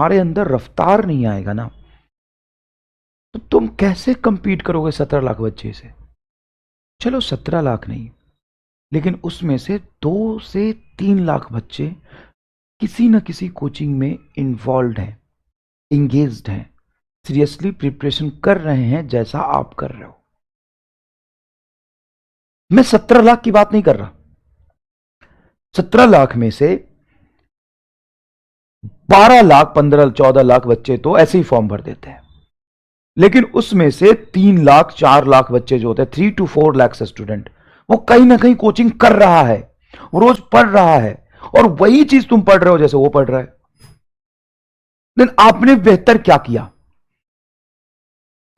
तुम्हारे अंदर रफ्तार नहीं आएगा ना, तो तुम कैसे कंपीट करोगे 17 लाख बच्चे से? चलो 17 लाख नहीं, लेकिन उसमें से 2 से 3 लाख बच्चे किसी न किसी कोचिंग में इन्वॉल्व हैं, इंगेज्ड हैं, सीरियसली प्रिपरेशन कर रहे हैं जैसा आप कर रहे हो। मैं 17 लाख की बात नहीं कर रहा। 17 लाख में से 12 लाख, 15, 14 लाख बच्चे तो ऐसे ही फॉर्म भर देते हैं, लेकिन उसमें से 3 लाख, 4 लाख बच्चे जो होते हैं, 3 to 4 lakhs स्टूडेंट, वो कहीं ना कहीं कोचिंग कर रहा है, वो रोज पढ़ रहा है, और वही चीज तुम पढ़ रहे हो जैसे वो पढ़ रहा है। लेकिन आपने बेहतर क्या किया?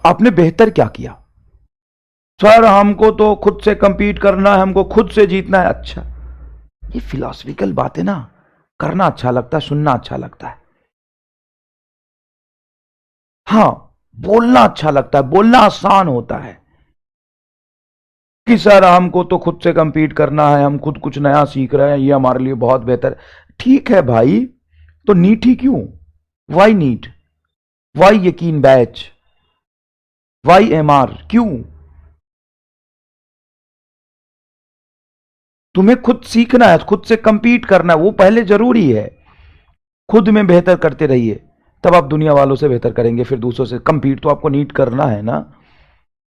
आपने बेहतर क्या किया? सर हमको तो खुद से कंपीट करना है, हमको खुद से जीतना है। अच्छा, ये फिलॉसफिकल बात है ना, करना अच्छा लगता है, सुनना अच्छा लगता है। हाँ, बोलना अच्छा लगता है, बोलना आसान होता है कि सर हमको तो खुद से कंपीट करना है, हम खुद कुछ नया सीख रहे हैं, ये हमारे लिए बहुत बेहतर। ठीक है भाई, तो नीट ही क्यों? Why NEET? Why Yakeen batch? Why MR? क्यों? तुम्हें खुद सीखना है, खुद से कंपीट करना है, वो पहले जरूरी है। खुद में बेहतर करते रहिए, तब आप दुनिया वालों से बेहतर करेंगे। फिर दूसरों से कंपीट तो आपको नीट करना है ना,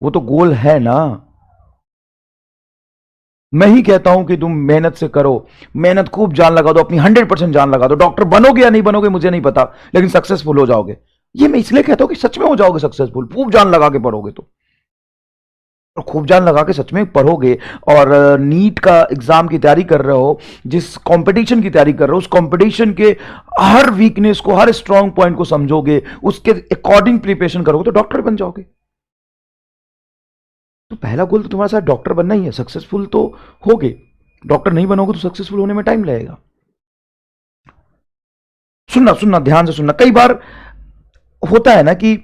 वो तो गोल है ना। मैं ही कहता हूं कि तुम मेहनत से करो, मेहनत खूब जान लगा दो, अपनी 100% जान लगा दो। डॉक्टर बनोगे या नहीं बनोगे मुझे नहीं पता, लेकिन सक्सेसफुल हो जाओगे। ये मैं इसलिए कहता हूं कि सच में हो जाओगे सक्सेसफुल, खूब जान लगा के पढ़ोगे तो। और खूब जान लगा के सच में पढ़ोगे, और नीट का एग्जाम की तैयारी कर रहे हो, जिस कंपटीशन की तैयारी कर रहे हो, उस कंपटीशन के हर वीकनेस को, हर स्ट्रांग पॉइंट को समझोगे, उसके अकॉर्डिंग प्रिपरेशन करोगे, तो डॉक्टर बन जाओगे। तो पहला गोल तो तुम्हारे साथ डॉक्टर बनना ही है, सक्सेसफुल तो होगे। डॉक्टर नहीं बनोगे तो सक्सेसफुल होने में टाइम लगेगा। सुनना सुनना, ध्यान से सुनना। कई बार होता है ना कि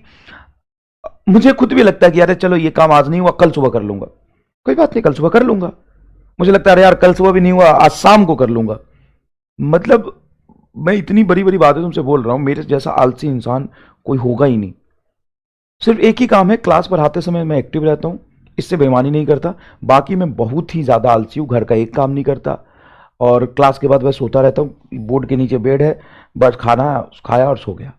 मुझे खुद भी लगता है कि यार चलो ये काम आज नहीं हुआ, कल सुबह कर लूंगा। कोई बात नहीं, कल सुबह कर लूंगा। मुझे लगता है अरे यार कल सुबह भी नहीं हुआ, आज शाम को कर लूंगा। मतलब मैं इतनी बड़ी बड़ी बातें तुमसे बोल रहा हूं, मेरे जैसा आलसी इंसान कोई होगा ही नहीं। सिर्फ एक ही काम है, क्लास पढ़ाते समय मैं एक्टिव रहता हूँ, इससे बेईमानी नहीं करता। बाकी मैं बहुत ही ज़्यादा आलसी हूँ, घर का एक काम नहीं करता, और क्लास के बाद बस सोता रहता हूँ। बोर्ड के नीचे बेड है, बस खाना खाया और सो गया।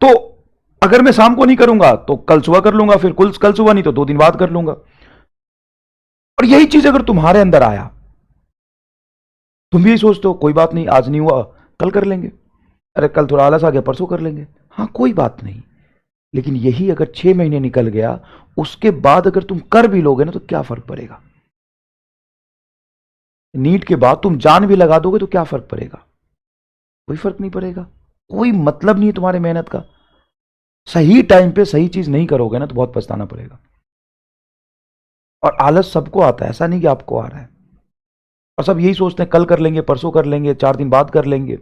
तो अगर मैं शाम को नहीं करूंगा तो कल सुबह कर लूंगा, फिर कल सुबह नहीं तो 2 दिन बाद कर लूंगा। और यही चीज अगर तुम्हारे अंदर आया, तुम भी यही सोचते हो कोई बात नहीं, आज नहीं हुआ कल कर लेंगे, अरे कल थोड़ा आलस आ गया परसों कर लेंगे, हाँ कोई बात नहीं। लेकिन यही अगर 6 महीने निकल गया, उसके बाद अगर तुम कर भी लोगे ना, तो क्या फर्क पड़ेगा? नीट के बाद तुम जान भी लगा दोगे तो क्या फर्क पड़ेगा? कोई फर्क नहीं पड़ेगा। कोई मतलब नहीं है तुम्हारे मेहनत का। सही टाइम पे सही चीज नहीं करोगे ना, तो बहुत पछताना पड़ेगा। और आलस सबको आता है, ऐसा नहीं कि आपको आ रहा है। और सब यही सोचते हैं कल कर लेंगे, परसों कर लेंगे, 4 दिन बाद कर लेंगे।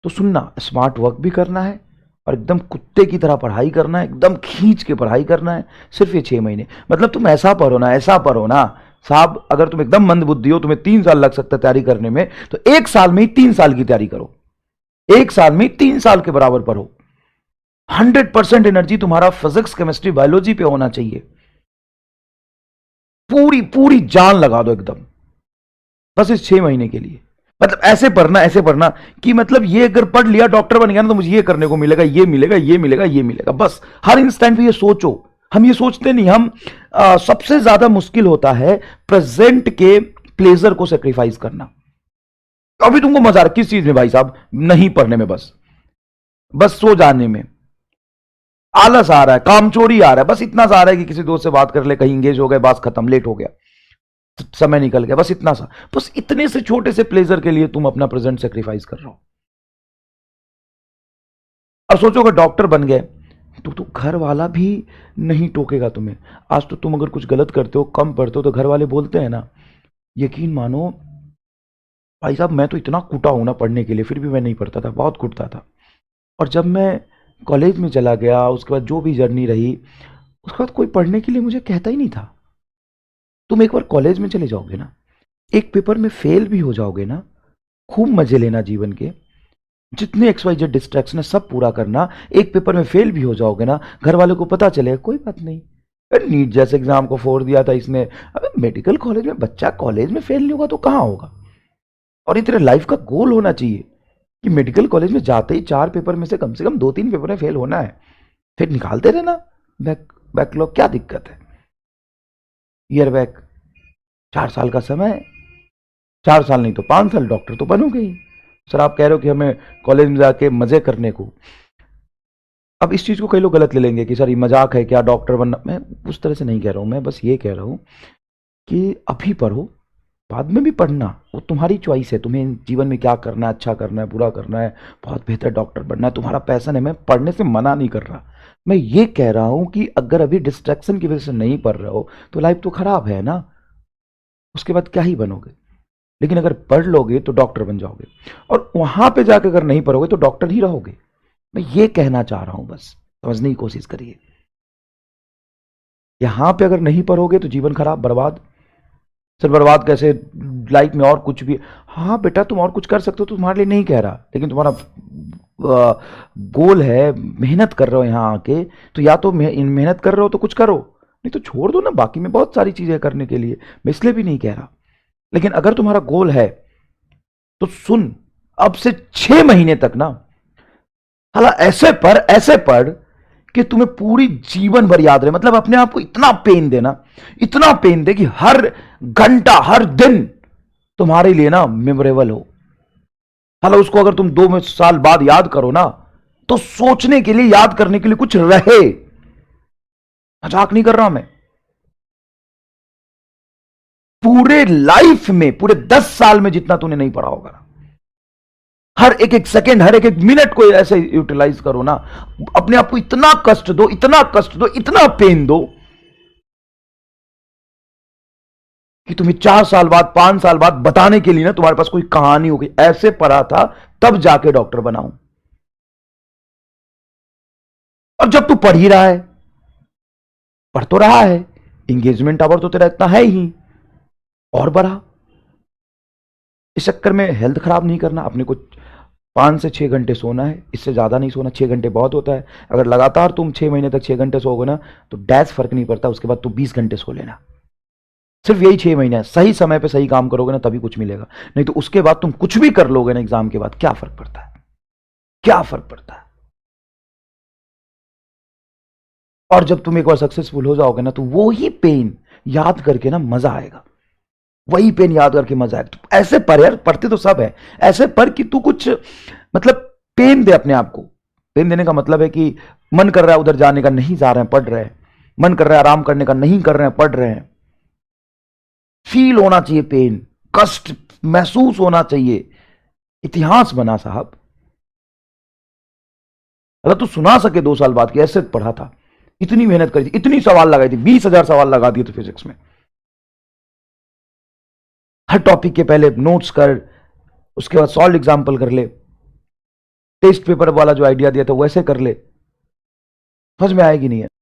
तो सुनना, स्मार्ट वर्क भी करना है, और एकदम कुत्ते की तरह पढ़ाई करना है, एकदम खींच के पढ़ाई करना है। सिर्फ ये 6 महीने, मतलब तुम ऐसा पढ़ो ना, ऐसा पढ़ो ना साहब, अगर तुम एकदम मंद बुद्धि हो, तुम्हें 3 साल लग सकता है तैयारी करने में, तो 1 साल में ही 3 साल की तैयारी करो। 1 साल में ही 3 साल के बराबर पढ़ो। 100% एनर्जी तुम्हारा फिजिक्स, केमिस्ट्री, बायोलॉजी पे होना चाहिए। पूरी पूरी जान लगा दो एकदम, बस इस 6 महीने के लिए। मतलब ऐसे पढ़ना, ऐसे पढ़ना कि मतलब ये अगर पढ़ लिया, डॉक्टर बन गया ना, तो मुझे ये करने को मिलेगा, ये मिलेगा, ये मिलेगा, ये मिलेगा। बस हर इंस्टेंट पे ये सोचो। हम ये सोचते नहीं, हम सबसे ज्यादा मुश्किल होता है प्रेजेंट के प्लेजर को सेक्रीफाइस करना। अभी तुमको मजा आ रहा है किस चीज में भाई साहब? नहीं पढ़ने में, बस बस सो जाने में। आलस आ रहा है, कामचोरी आ रहा है, बस इतना सा आ रहा है कि किसी दोस्त से बात कर ले, कहीं इंगेज हो गए, बात खत्म, लेट हो गया, समय निकल गया, बस इतना सा। बस इतने से छोटे से प्लेजर के लिए तुम अपना प्रेजेंट सेक्रीफाइस कर रहे हो। और सोचो अगर डॉक्टर बन गए तो घर वाला भी नहीं टोकेगा तुम्हें। आज तो तुम अगर कुछ गलत करते हो, कम पढ़ते हो, तो घर वाले बोलते हैं ना, यकीन मानो भाई साहब, मैं तो इतना कूटा हूं ना पढ़ने के लिए, फिर भी मैं नहीं पढ़ता था, बहुत कूटता था। और जब मैं कॉलेज में चला गया, उसके बाद जो भी जर्नी रही, उसके बाद कोई पढ़ने के लिए मुझे कहता ही नहीं था। तुम एक बार कॉलेज में चले जाओगे ना, एक पेपर में फेल भी हो जाओगे ना, खूब मजे लेना जीवन के, जितने XYZ डिस्ट्रैक्शन है सब पूरा करना। एक पेपर में फेल भी हो जाओगे ना, घर वालों को पता चलेगा, कोई बात नहीं, नीट जैसे एग्जाम को फोड़ दिया था इसने, अबे मेडिकल कॉलेज में बच्चा कॉलेज में फेल नहीं होगा तो कहाँ होगा। और ये तेरे लाइफ का गोल होना चाहिए कि मेडिकल कॉलेज में जाते ही 4 पेपर में से कम 2-3 पेपर में फेल होना है, फिर निकालते रहना बैकलॉग, क्या दिक्कत है। ईयर बैक 4 साल का समय है, 4 साल नहीं तो 5 साल, डॉक्टर तो बनोगे ही। सर आप कह रहे हो कि हमें कॉलेज में जाके मजे करने को, अब इस चीज को कई लोग गलत ले लेंगे कि सर ये मजाक है क्या, डॉक्टर बनना, मैं उस तरह से नहीं कह रहा हूं। मैं बस ये कह रहा हूं कि अभी पढ़ो, बाद में भी पढ़ना, वो तुम्हारी चॉइस है, तुम्हें जीवन में क्या करना है, अच्छा करना है, बुरा करना है, बहुत बेहतर डॉक्टर बनना है, तुम्हारा पैशन है। मैं पढ़ने से मना नहीं कर रहा, मैं ये कह रहा हूं कि अगर अभी डिस्ट्रैक्शन की वजह से नहीं पढ़ रहे हो तो लाइफ तो खराब है ना, उसके बाद क्या ही बनोगे। लेकिन अगर पढ़ लोगे तो डॉक्टर बन जाओगे, और वहां पे जाकर अगर नहीं पढ़ोगे तो डॉक्टर ही रहोगे। मैं ये कहना चाह रहा हूं, बस समझने की कोशिश करिए। यहां पे अगर नहीं पढ़ोगे तो जीवन खराब, बर्बाद। सर बर्बाद कैसे, लाइफ में और कुछ भी, हाँ बेटा तुम और कुछ कर सकते हो, तो तुम्हारे लिए नहीं कह रहा, लेकिन तुम्हारा गोल है, मेहनत कर रहे हो यहाँ आके, तो या तो मेहनत कर रहे हो तो कुछ करो, नहीं तो छोड़ दो ना, बाकी में बहुत सारी चीजें करने के लिए, मैं इसलिए भी नहीं कह रहा। लेकिन अगर तुम्हारा गोल है तो सुन, अब से 6 महीने तक ना साला ऐसे पढ़ कि तुम्हें पूरी जीवन भर याद रहे, मतलब अपने आप को इतना पेन देना, इतना पेन दे कि हर घंटा हर दिन तुम्हारे लिए ना मेमोरेबल हो। साला उसको अगर तुम 2 साल बाद याद करो ना, तो सोचने के लिए, याद करने के लिए कुछ रहे। मजाक नहीं कर रहा मैं। पूरे लाइफ में, पूरे 10 साल में जितना तूने नहीं पढ़ा होगा, हर एक एक सेकेंड, हर एक एक मिनट को ऐसे यूटिलाइज करो ना, अपने आप को इतना कष्ट दो, इतना कष्ट दो, इतना पेन दो कि तुम्हें 4 साल बाद, 5 साल बाद बताने के लिए ना तुम्हारे पास कोई कहानी होगी, ऐसे पढ़ा था तब जाके डॉक्टर बनाऊं। और जब तू पढ़ ही रहा है, पढ़ तो रहा है, इंगेजमेंट आवर तो तेरा इतना है ही, और बढ़ा। इस चक्कर में हेल्थ खराब नहीं करना, अपने को 5 से 6 घंटे सोना है, इससे ज्यादा नहीं सोना, 6 घंटे बहुत होता है। अगर लगातार तुम 6 महीने तक 6 घंटे सोओगे ना तो डैश फर्क नहीं पड़ता, उसके बाद तुम 20 घंटे सो लेना। सिर्फ यही 6 महीने है, सही समय पे सही काम करोगे ना तभी कुछ मिलेगा, नहीं तो उसके बाद तुम कुछ भी कर लोगे ना एग्जाम के बाद, क्या फर्क पड़ता है, क्या फर्क पड़ता है। और जब तुम एक बार सक्सेसफुल हो जाओगे ना तो वो ही पेन याद करके ना मजा आएगा, वही पेन याद करके मजा आएगा। तो ऐसे पर यार, पढ़ते तो सब है, ऐसे पर कि तू कुछ, मतलब पेन दे अपने आप को। पेन देने का मतलब है कि मन कर रहा है उधर जाने का, नहीं जा रहे हैं, पढ़ रहे हैं, मन कर रहा है आराम करने का, नहीं कर रहे हैं, पढ़ रहे हैं। फील होना चाहिए पेन, कष्ट महसूस होना चाहिए। इतिहास बना साहब, अगर तू सुना सके 2 साल बाद कि ऐसे पढ़ा था, इतनी मेहनत करी थी, इतनी सवाल लगाई थी, 20,000 सवाल लगा दिए थे फिजिक्स में, हर टॉपिक के पहले नोट्स कर, उसके बाद सॉल्व एग्जाम्पल कर ले, टेस्ट पेपर वाला जो आइडिया दिया था वैसे कर ले, समझ में आएगी नहीं है।